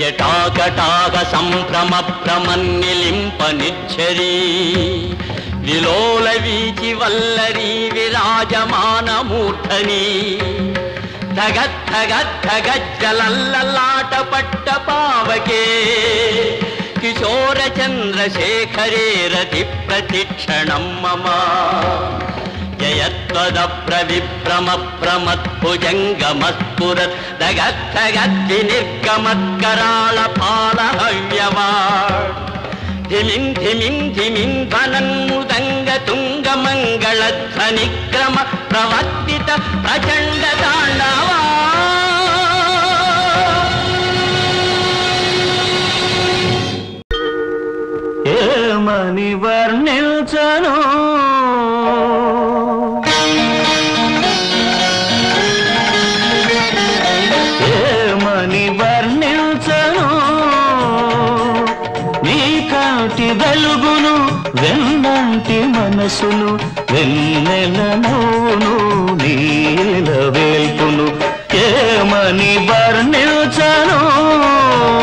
జటాకటాక సంభ్రమ భ్రమన్నిలింపనిచ్చరీ విలోల వీచి వల్లరీ విరాజమానమూర్ధని ధగద్ధగద్ధగజ్జలల్లలాట పట్ట పావకే కిశోర చంద్రశేఖరే రతి ప్రతిక్షణం మమ జయత్వదప్ర విభ్రమ ప్రమద్భుజంగమస్ఫురత్ దగద్ధగద్వినిర్గమత్కరాళ పాలహవ్యవాడ్ ధిమిం ధిమిం ధిమిం ధ్వనన్ముదంగ తుంగ మంగళధ్వనిక్రమ ప్రవర్తిత ప్రచండ తాండవా ఏమని వర్ణించను ఏమని వర్ణించను నీ కాటి వెలుగును వెన్నంటి మనసును వెన్నెల నవ్వును నీల వేల్పును